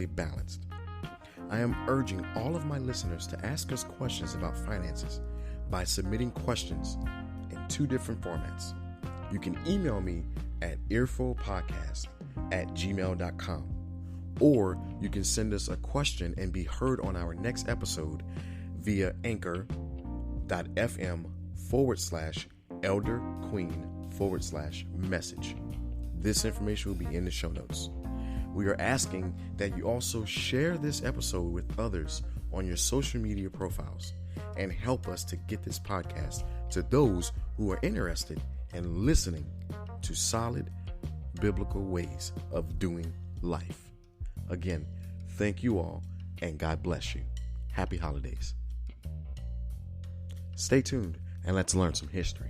balanced. I am urging all of my listeners to ask us questions about finances by submitting questions in 2 different formats. You can email me at earfulpodcast@gmail.com, or you can send us a question and be heard on our next episode via anchor.fm/elderqueen/message. This information will be in the show notes. We are asking that you also share this episode with others on your social media profiles and help us to get this podcast to those who are interested in listening to solid biblical ways of doing life. Again, thank you all and God bless you. Happy holidays. Stay tuned and let's learn some history.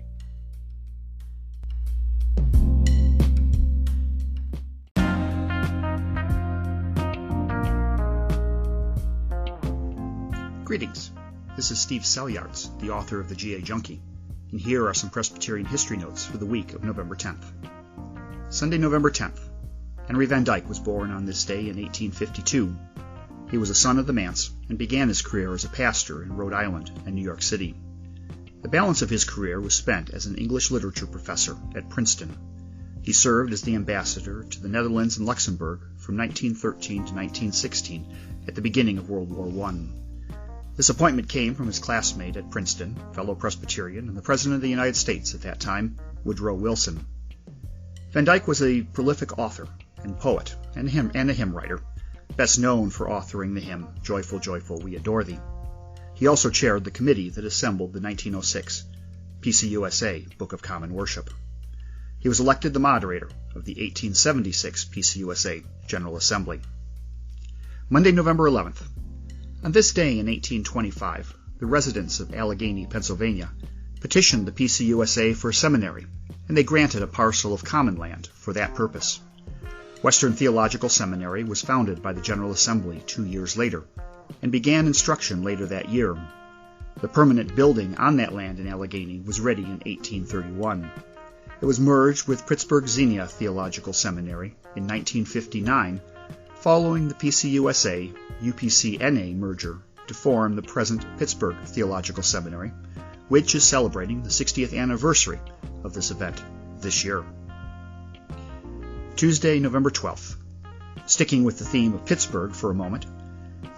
Greetings. This is Steve Selyards, the author of the GA Junkie, and here are some Presbyterian history notes for the week of November 10th. Sunday, November 10th. Henry Van Dyke was born on this day in 1852. He was a son of the manse and began his career as a pastor in Rhode Island and New York City. The balance of his career was spent as an English literature professor at Princeton. He served as the ambassador to the Netherlands and Luxembourg from 1913 to 1916 at the beginning of World War I. This appointment came from his classmate at Princeton, fellow Presbyterian, and the President of the United States at that time, Woodrow Wilson. Van Dyke was a prolific author and poet and a hymn writer, best known for authoring the hymn, Joyful, Joyful, We Adore Thee. He also chaired the committee that assembled the 1906 PCUSA Book of Common Worship. He was elected the moderator of the 1876 PCUSA General Assembly. Monday, November 11th. On this day in 1825, the residents of Allegheny, Pennsylvania, petitioned the PCUSA for a seminary, and they granted a parcel of common land for that purpose. Western Theological Seminary was founded by the General Assembly 2 years later, and began instruction later that year. The permanent building on that land in Allegheny was ready in 1831. It was merged with Pittsburgh Xenia Theological Seminary in 1959, following the PCUSA UPC-NA merger to form the present Pittsburgh Theological Seminary, which is celebrating the 60th anniversary of this event this year. Tuesday, November 12th. Sticking with the theme of Pittsburgh for a moment,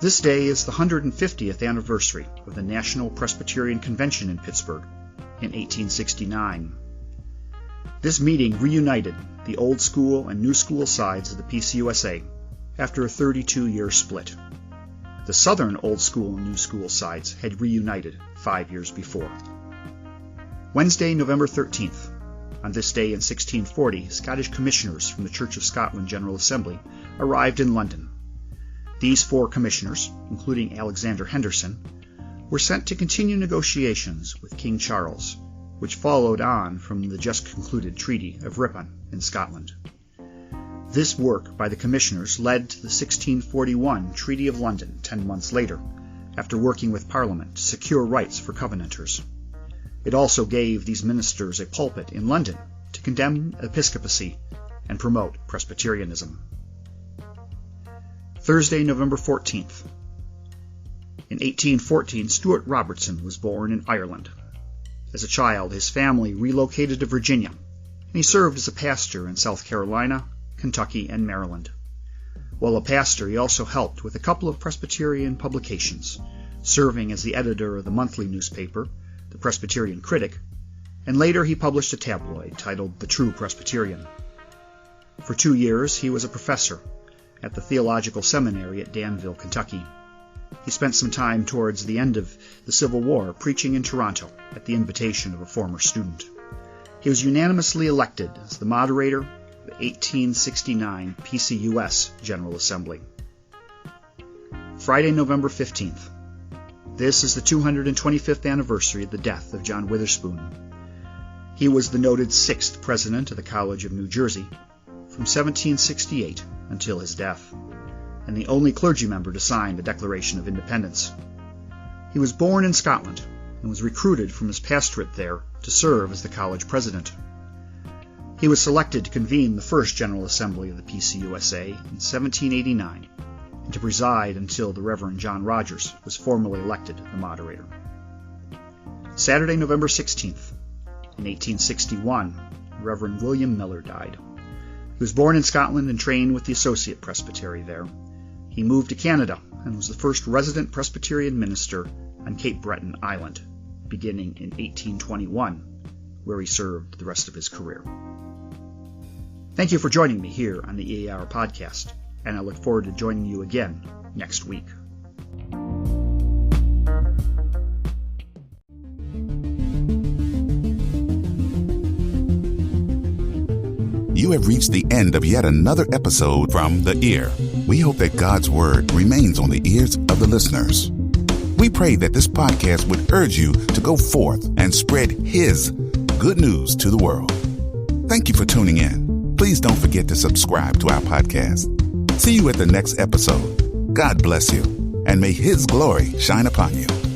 this day is the 150th anniversary of the National Presbyterian Convention in Pittsburgh in 1869. This meeting reunited the old school and new school sides of the PCUSA after a 32-year split. The southern old school and new school sides had reunited 5 years before. Wednesday, November 13th. On this day in 1640, Scottish commissioners from the Church of Scotland General Assembly arrived in London. These 4 commissioners, including Alexander Henderson, were sent to continue negotiations with King Charles, which followed on from the just concluded Treaty of Ripon in Scotland. This work by the commissioners led to the 1641 Treaty of London 10 months later, after working with Parliament to secure rights for Covenanters. It also gave these ministers a pulpit in London to condemn episcopacy and promote Presbyterianism. Thursday, November 14th. In 1814, Stuart Robertson was born in Ireland. As a child, his family relocated to Virginia, and he served as a pastor in South Carolina, Kentucky, and Maryland. While a pastor, he also helped with a couple of Presbyterian publications, serving as the editor of the monthly newspaper, the Presbyterian Critic, and later he published a tabloid titled The True Presbyterian. For 2 years, he was a professor at the Theological Seminary at Danville, Kentucky. He spent some time towards the end of the Civil War preaching in Toronto at the invitation of a former student. He was unanimously elected as the moderator of the 1869 PCUS General Assembly. Friday, November 15th. This is the 225th anniversary of the death of John Witherspoon. He was the noted 6th president of the College of New Jersey from 1768 until his death, and the only clergy member to sign the Declaration of Independence. He was born in Scotland and was recruited from his pastorate there to serve as the college president. He was selected to convene the first General Assembly of the PCUSA in 1789 and to preside until the Reverend John Rogers was formally elected the moderator. Saturday, November 16th, in 1861, Reverend William Miller died. He was born in Scotland and trained with the Associate Presbytery there. He moved to Canada and was the first resident Presbyterian minister on Cape Breton Island, beginning in 1821, where he served the rest of his career. Thank you for joining me here on the EA Hour podcast, and I look forward to joining you again next week. You have reached the end of yet another episode from The Ear. We hope that God's Word remains on the ears of the listeners. We pray that this podcast would urge you to go forth and spread His good news to the world. Thank you for tuning in. Please don't forget to subscribe to our podcast. See you at the next episode. God bless you, and may His glory shine upon you.